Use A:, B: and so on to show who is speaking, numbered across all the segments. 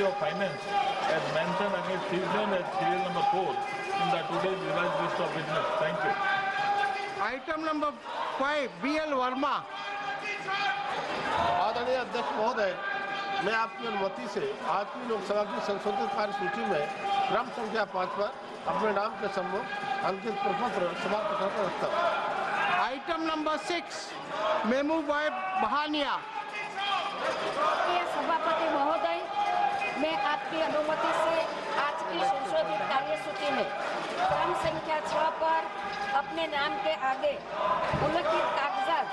A: Ministry of Finance has mentioned against Citizen as serial number 4 in the today's revised list of business. Thank you.
B: Item number 5, B.L. Verma.
C: आदरणीय अध्यक्ष महोदय, मैं आपकी अनुमति से आज की लोकसभा की संशोधित कार्य सूची में क्रम संख्या 5 पर अपने नाम के सम्मुख अंकित प्रपत्र समाप्त कर रखता हूँ।
B: Item number 6, Memubhai Bahania.
D: सभापति महोदय, मैं आपकी अनुमति से आज की संशोधित कार्यसूची में क्रम संख्या 6 पर अपने नाम के आगे उल्लिखित कागजात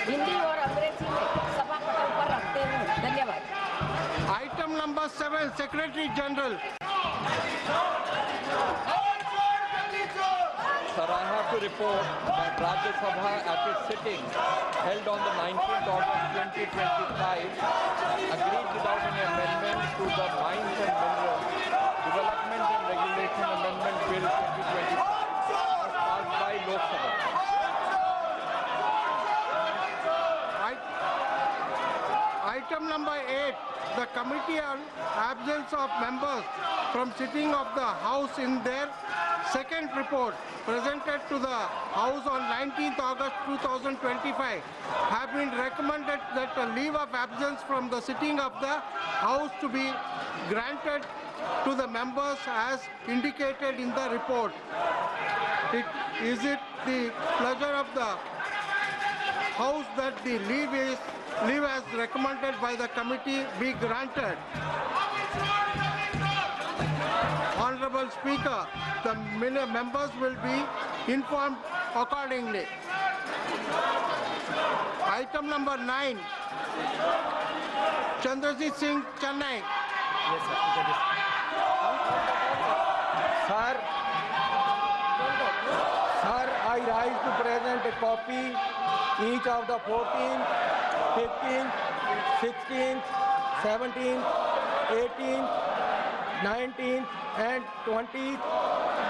D: हिंदी और अंग्रेजी में सभा पटल पर रखते हूँ। धन्यवाद।
B: Item number 7, Secretary General.
E: Sir, I have to report that Rajya Sabha at its sitting held on the 19th August 2025 agreed without any amendment to the Mines and Minerals Development and Regulation Amendment Bill 2025 as passed by Lok Sabha.
B: Item number 8, the Committee on Absence of Members from sitting of the House in their second report presented to the House on 19th August 2025 have been recommended that a leave of absence from the sitting of the House to be granted to the members as indicated in the report. Is it the pleasure of the House that the leave as recommended by the committee be granted? Honorable Speaker, the members will be informed accordingly. Item number 9, Chandrajit Singh, Chennai.
F: Sir, I rise to present a copy each of the 14th, 15th, 16th, 17th, 18th, 19th and 20th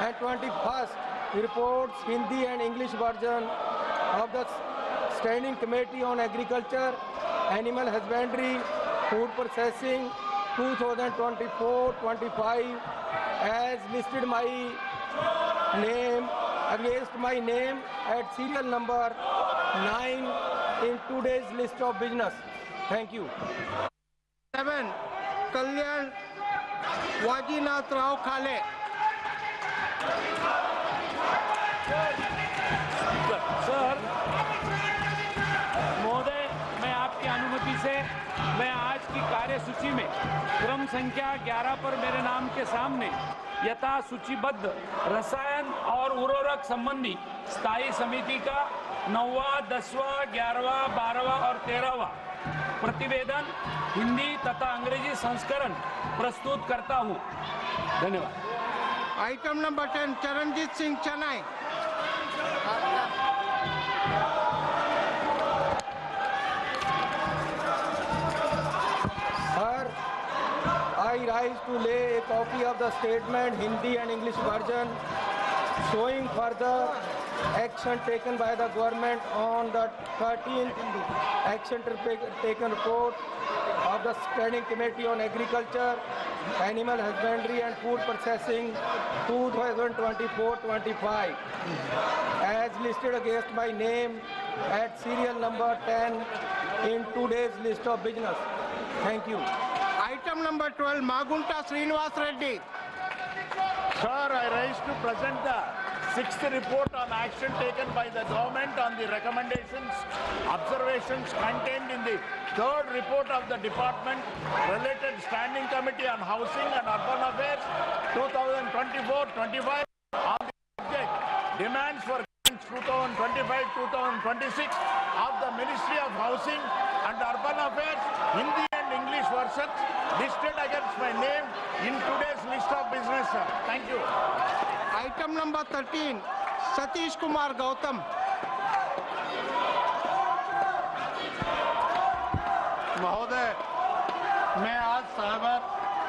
F: and 21st reports, Hindi and English version of the Standing Committee on Agriculture, Animal Husbandry, Food Processing 2024-25 as listed my name against my name at serial number 9 in today's list of business. Thank you.
B: 7, Kalyan Wajinath Rao Khale.
G: Sir महोदय, मैं आपकी अनुमति से मैं आज की कार्यसूची में क्रम संख्या 11 पर मेरे नाम के सामने यथा सूचीबद्ध रसायन और उर्वरक संबंधी स्थायी समिति का 9वां, 10वां, 11वां, 12वां और 13वां प्रतिवेदन हिंदी तथा अंग्रेजी संस्करण प्रस्तुत करता हूं। धन्यवाद।
B: Item number 10, Charanjit Singh, Chennai.
F: Sir, I rise to lay a copy of the statement, Hindi and English version, showing further action taken by the government on the 13th action taken report of the Standing Committee on Agriculture, Animal Husbandry and Food Processing 2024-25 as listed against my name at serial number 10 in today's list of business. Thank you.
B: Item number 12, Magunta Srinivas Reddy.
H: Sir, I rise to present the 6th report on action taken by the government on the recommendations, observations contained in the 3rd report of the department related Standing Committee on Housing and Urban Affairs 2024-25 on the subject demands for 2025-2026 of the Ministry of Housing and Urban Affairs, Hindi and English versions listed against my name in today's list of business, sir. Thank you.
B: Item number 13, Satish Kumar Gautam.
C: महोदय, मैं आज cyber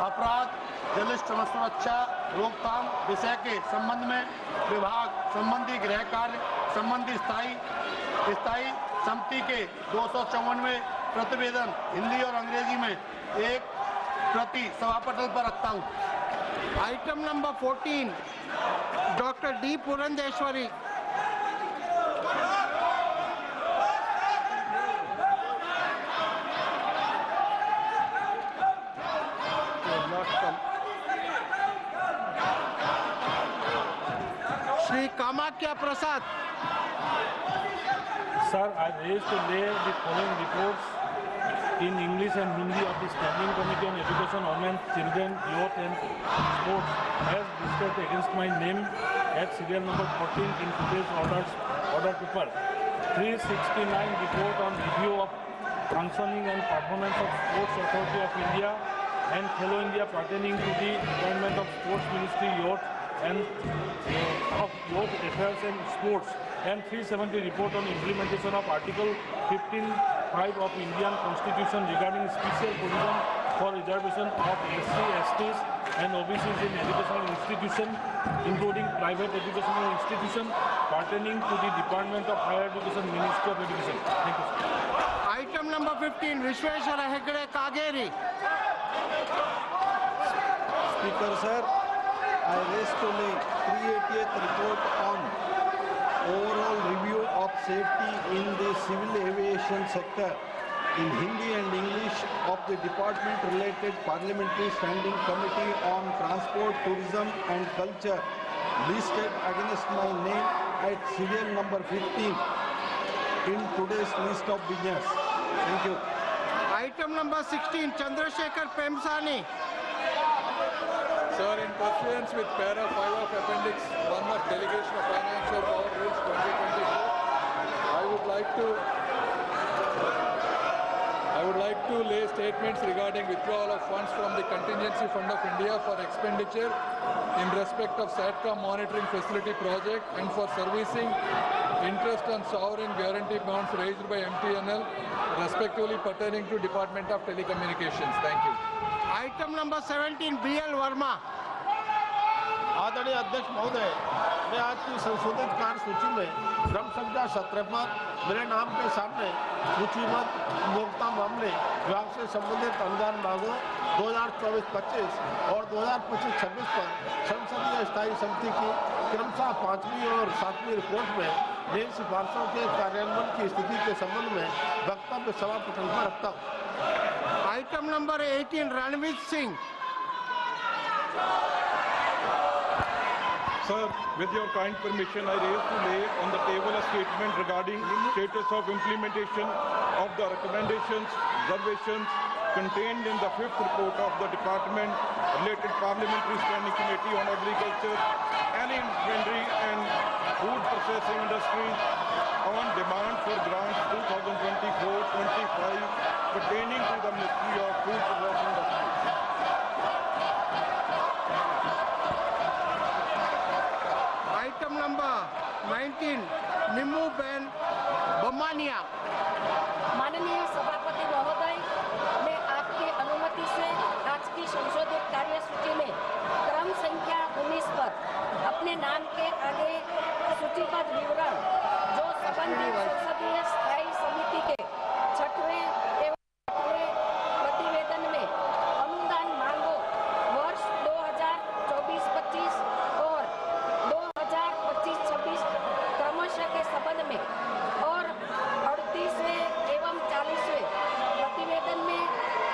C: अपराध, जलिस्ट सुरक्षा रोकथाम विषय के संबंध में विभाग संबंधी गृह कार्य संबंधी स्थायी समिति के 254वें प्रतिवेदन हिंदी और अंग्रेजी में एक
H: प्रति सभापटल पर रखता हूँ।
B: Item number 14, Dr. D. Purandeshwari. Shri Kamakya Prasad.
A: Sir, I raised to lay the following reports in English and Hindi of the Standing Committee on Education, Women, Children, Youth and Sports as listed against my name at serial number 14 in today's order paper. 369 report on review of functioning and performance of Sports Authority of India and Fellow India pertaining to the Department of Sports Ministry, Youth and of Youth Affairs and Sports, and 370 report on implementation of Article 15(5) of Indian Constitution regarding special provision for reservation of SC, STs and OBCs in educational institution, including private educational institution pertaining to the Department of Higher Education, Ministry of Education. Thank you, sir.
B: Item number 15, Vishweshwara Hegde Kageri.
I: Speaker sir, I raise to lay 388th report on overall review of safety in the civil aviation sector in Hindi and English of the department related Parliamentary Standing Committee on Transport, Tourism and Culture listed against my name at serial number 15 in today's list of business. Thank you.
B: Item number 16, Chandrasekhar Pemsani.
J: Sir, in pursuance with para 5 of Appendix 1 of Delegation of Financial Power Rules 2024, I would like to lay statements regarding withdrawal of funds from the Contingency Fund of India for expenditure in respect of SATCOM monitoring facility project and for servicing interest on sovereign guarantee bonds raised by MTNL, respectively pertaining to Department of Telecommunications. Thank you.
B: Item number 17, B.L. Verma.
C: आदरणीय अध्यक्ष महोदय, मैं आज की संशोधित कार्य सूची में क्रम संख्या 17 पर मेरे नाम के सामने सूचीबद्ध उपभोक्ता मामले विभाग से संबंधित अनुदान मांगों 2024-25 और 2025-26 पर संसदीय स्थायी समिति की क्रमशः 5वीं और 7वीं रिपोर्ट में नई सिफारिशों के कार्यान्वयन की स्थिति के संबंध में वक्तव्य सभापटल पर रखता हूँ।
B: Item number 18, Ranveer Singh.
K: Sir, with your kind permission, I raise to lay on the table a statement regarding status of implementation of the recommendations, observations contained in the 5th report of the Department related Parliamentary Standing Committee on Agriculture, Alimentary and Food Processing Industry on demand for grants 2024-25 pertaining to the Ministry of Food Processing Industry.
B: Item number 19, Nimmu Ben Bomania.
D: माननीय सभापति महोदय, मैं आपकी अनुमति से आज की संशोधित कार्य सूची में क्रम संख्या 19 पर अपने नाम के आगे सूचीबद्ध विवरण जो संबंधित संसदीय स्थायी समिति के 6वें एवं 8वें प्रतिवेदन में अनुदान मांगों वर्ष 2024-25 और 2025-26 क्रमशः के संबंध में और 38वें एवं 40वें प्रतिवेदन में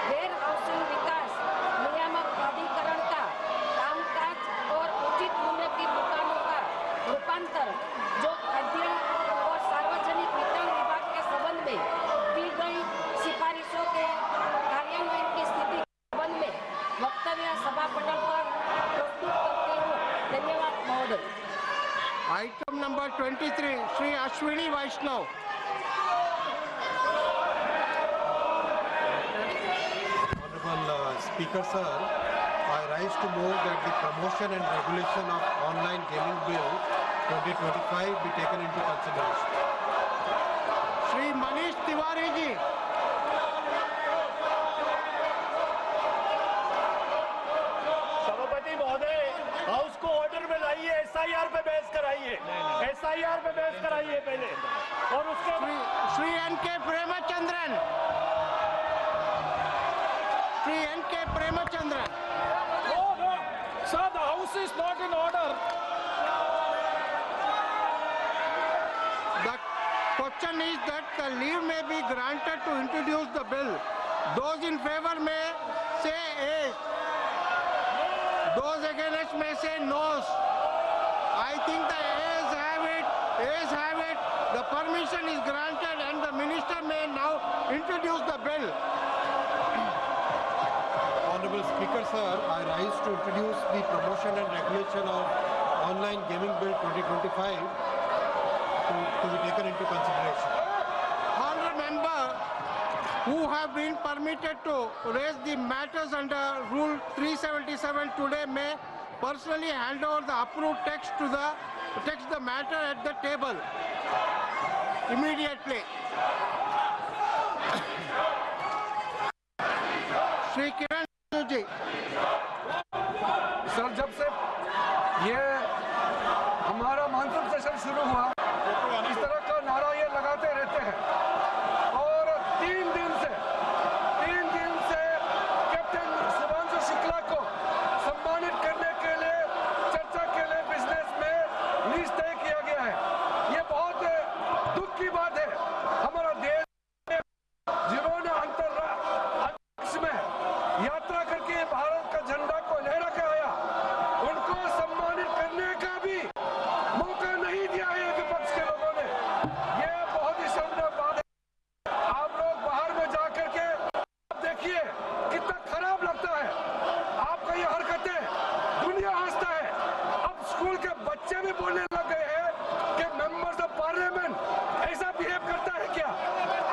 D: गैर हाउसिंग विकास नियामक प्राधिकरण का कामकाज और उचित मूल्य की दुकानों का रूपांतर जो खाद्य और सार्वजनिक वितरण विभाग के संबंध में की गई सिफारिशों के कार्यान्वयन की स्थिति के संबंध में वक्तव्य सभापटल पर प्रस्तुत करती हूँ। धन्यवाद महोदय।
B: Item number 23, Shri Ashwini Vaishnav.
I: Honorable Speaker sir, I rise to move that the promotion and regulation of online gaming bill 2025 be taken into consideration.
B: Shri Manish Tiwari ji.
H: सभापति महोदय, हाउस को ऑर्डर में लाइए, SIR पे बहस कराइए, SIR पे बहस कराइए पहले और उसके
B: Shri N.K. Premachandran. Shri Shri N.K. Premachandran.
G: No, no. Sir, the House is not in order.
B: The question is that the leave may be granted to introduce the bill. Those in favor may say ayes. Those against may say noes. I think the ayes have it. Ayes have it. The permission is granted and the minister may now introduce the bill.
L: Honorable Speaker, sir, I rise to introduce the promotion and regulation of online gaming bill 2025 to be taken into consideration.
B: Honourable member who have been permitted to raise the matters under Rule 377 today may personally hand over the approved text to the matter at the table immediately. Shri Kiran Rijiju.
M: Sir, जब से ये हमारा monsoon session शुरू हुआ, इस तरह का नारा ये लगाते रहते हैं और 3 दिन से कैप्टन शुभांशु शुक्ला को सम्मानित करने के लिए चर्चा के लिए बिजनेस में लिस्ट तय किया गया है। ये बहुत दुख की बात है। हमारा देश जिन्होंने अंतरिक्ष में यात्रा करके भारत का झंडा को लहरा के आया, उनको सम्मानित करने का भी मौका नहीं दिया है विपक्ष के लोगों ने। ये बहुत ही शर्मनाक बात है। आप लोग बाहर में जाकर के देखिए कितना खराब लगता है। आपका ये हरकतें दुनिया हंसता है। अब स्कूल के बच्चे भी बोलने लग गए हैं कि मेंबर्स ऑफ पार्लियामेंट ऐसा बिहेव करता है क्या?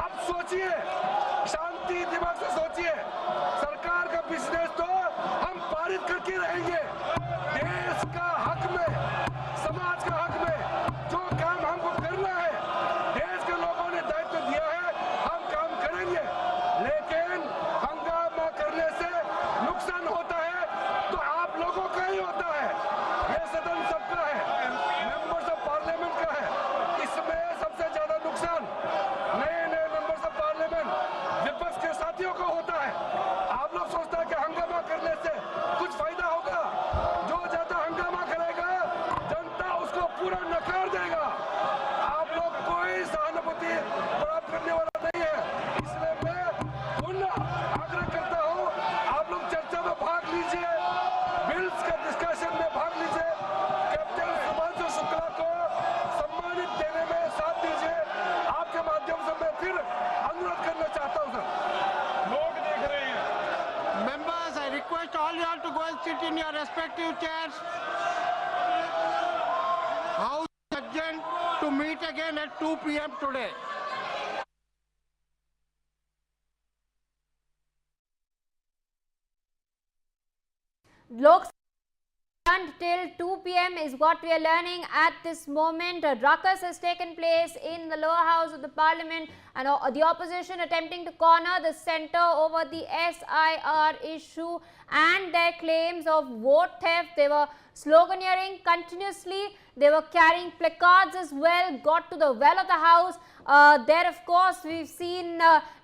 M: आप सोचिए, शांति दिमाग से सोचिए। सरकार का बिजनेस तो हम पारित करके रहेंगे। देश का हक में, समाज का हक में जो काम हमको करना है, देश के लोगों ने दायित्व दिया है, हम काम करेंगे। लेकिन हंगामा करने से नुकसान होता है तो आप लोगों का ही होता है। ये सदन सबका है, मेंबर्स ऑफ पार्लियामेंट का है। इसमें सबसे ज्यादा नुकसान नए मेंबर्स ऑफ पार्लियामेंट विपक्ष के साथियों को होता है। आप लोग सोचता है कि हंगामा करने से कुछ फायदा होगा? जो ज्यादा हंगामा करेगा जनता उसको पूरा नकार देगा। आप लोग कोई सहानुभूति प्राप्त करने वाला नहीं है। इसलिए मैं पुनः आग्रह करता हूँ, आप लोग चर्चा में भाग लीजिए, बिल्स का डिस्कशन में भाग लीजिए। कैप्टन शुभांशु शुक्ला को सम्मानित देने में साथ दीजिए। आपके माध्यम से मैं फिर अनुरोध करना चाहता हूँ सर। लोग देख रहे हैं।
B: Members, I request all you all to go and sit in your respective chairs. House is adjourned to meet again at 2 p.m. today.
N: Lok till 2 p.m. is what we are learning at this moment. A ruckus has taken place in the lower house of the parliament and the opposition attempting to corner the centre over the SIR issue and their claims of vote theft. They were sloganeering continuously. They were carrying placards as well, got to the well of the house. There of course we've seen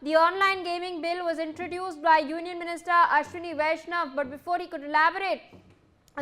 N: the online gaming bill was introduced by Union Minister Ashwini Vaishnav, but before he could elaborate,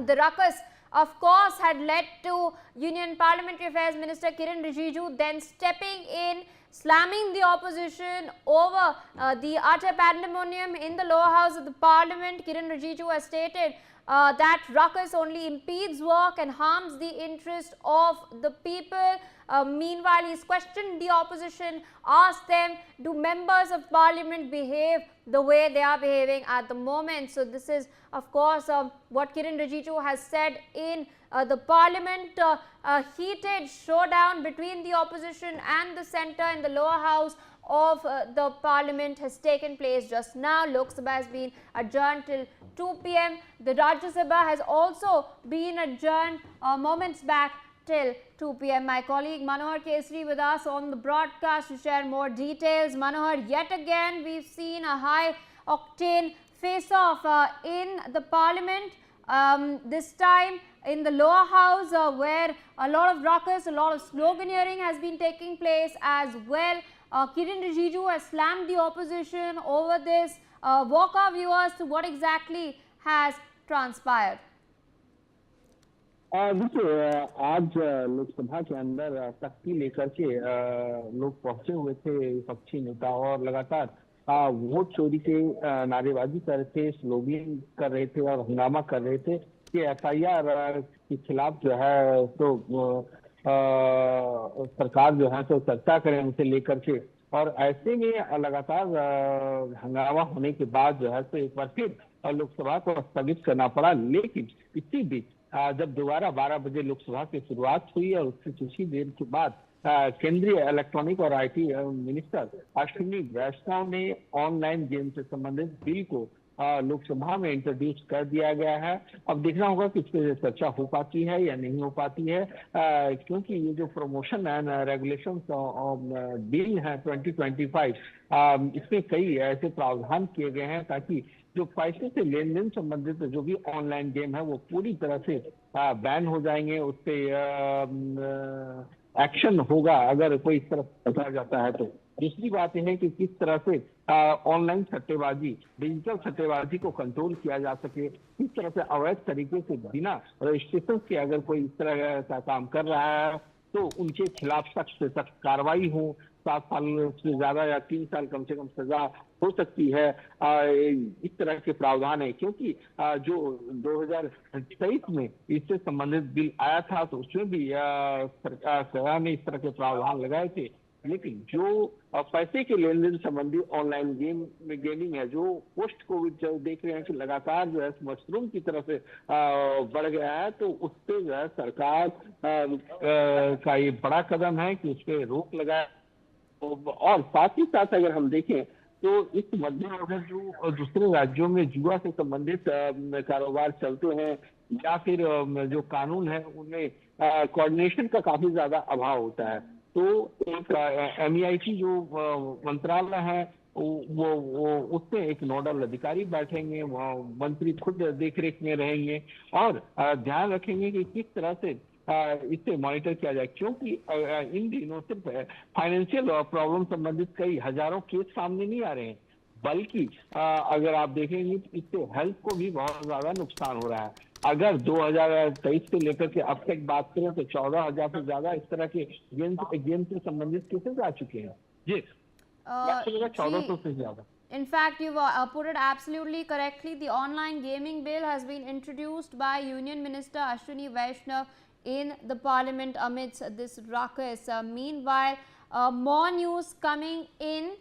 N: the ruckus of course had led to Union Parliamentary Affairs Minister Kiran Rijiju then stepping in, slamming the opposition over the utter pandemonium in the lower house of the parliament. Kiran Rijiju has stated that ruckus only impedes work and harms the interest of the people. Meanwhile, he's questioned the opposition, asked them, do members of parliament behave the way they are behaving at the moment? So this is of course what Kiran Rijiju has said in the parliament. A heated showdown between the opposition and the centre in the lower house of the parliament has taken place just now. Lok Sabha has been adjourned till 2 p.m. The Rajya Sabha has also been adjourned moments back till 2 p.m. My colleague Manohar Kesri with us on the broadcast to share more details. Manohar, yet again we've seen a high octane face-off in the parliament, this time in the lower house where a lot of ruckus, a lot of sloganeering has been taking place as well. Kiran Rijiju has slammed the opposition over this walk our viewers through what exactly has transpired.
O: देखिए, आज लोकसभा के अंदर तख्ती लेकर के लोग पहुंचे हुए थे, विपक्षी नेता, और लगातार वोट चोरी के नारेबाजी कर रहे थे, स्लोगन कर रहे थे और हंगामा कर रहे थे कि FIR के खिलाफ जो है तो सरकार जो है तो चर्चा करें उनसे लेकर के। और ऐसे में लगातार हंगामा होने के बाद जो है तो एक बार फिर लोकसभा को स्थगित करना पड़ा। लेकिन इसी बीच जब दोबारा 12 बजे लोकसभा की शुरुआत हुई और उससे कुछ ही देर के बाद केंद्रीय इलेक्ट्रॉनिक और IT मिनिस्टर अश्विनी वैष्णव ने ऑनलाइन गेम से संबंधित बिल को लोकसभा में इंट्रोड्यूस कर दिया गया है। अब देखना होगा कि इस पर चर्चा हो पाती है या नहीं हो पाती है, क्योंकि ये जो प्रमोशन एंड रेगुलेशन बिल है 2025, इसमें कई ऐसे प्रावधान किए गए हैं ताकि जो पैसे से लेन देन संबंधित जो भी ऑनलाइन गेम है वो पूरी तरह से बैन हो जाएंगे। उस पर एक्शन होगा अगर कोई इस तरह पकड़ा जाता है तो। दूसरी बात यह है कि किस तरह से ऑनलाइन सट्टेबाजी, डिजिटल सट्टेबाजी को कंट्रोल किया जा सके, किस तरह से अवैध तरीके से बिना रजिस्ट्रेशन के अगर कोई इस तरह का काम कर रहा है तो उनके खिलाफ सख्त से सख्त कार्रवाई हो। 7 साल से ज्यादा या 3 साल कम से कम सजा हो सकती है। इस तरह के प्रावधान है, क्योंकि जो 2023 में इससे संबंधित बिल आया था तो उसमें भी सरकार ने इस तरह के प्रावधान लगाए थे। लेकिन जो पैसे के लेन देन संबंधी ऑनलाइन गेमिंग है, जो पोस्ट कोविड जो देख रहे हैं कि लगातार जो है मशरूम की तरफ से बढ़ गया है, तो उस पर जो है सरकार का ये बड़ा कदम है कि उस पर रोक लगाए। और साथ ही साथ अगर हम देखें तो इस मध्य अगर जो दूसरे राज्यों में जुआ से संबंधित कारोबार चलते हैं या फिर जो कानून है उनमें कोऑर्डिनेशन का काफी ज्यादा अभाव होता है, तो एक MEIT जो मंत्रालय है वो उसमें एक नोडल अधिकारी बैठेंगे, मंत्री खुद देखरेख में रहेंगे और ध्यान रखेंगे कि किस तरह से इससे मॉनिटर किया जाए। क्योंकि इन दिनों सिर्फ फाइनेंशियल प्रॉब्लम संबंधित कई हजारों केस सामने नहीं आ रहे हैं, बल्कि अगर आप देखेंगे तो इससे हेल्थ को भी बहुत ज्यादा नुकसान हो रहा है। अगर 2023 से लेकर के अब तक बात करें तो 14,000 से ज्यादा इस तरह के गेम से संबंधित केसेस आ चुके हैं। जी 1400 से ज्यादा।
N: In fact, you've put it absolutely correctly. The online gaming bill has been introduced by Union Minister Ashwini Vaishnav in the Parliament amidst this ruckus. Meanwhile, more news coming in.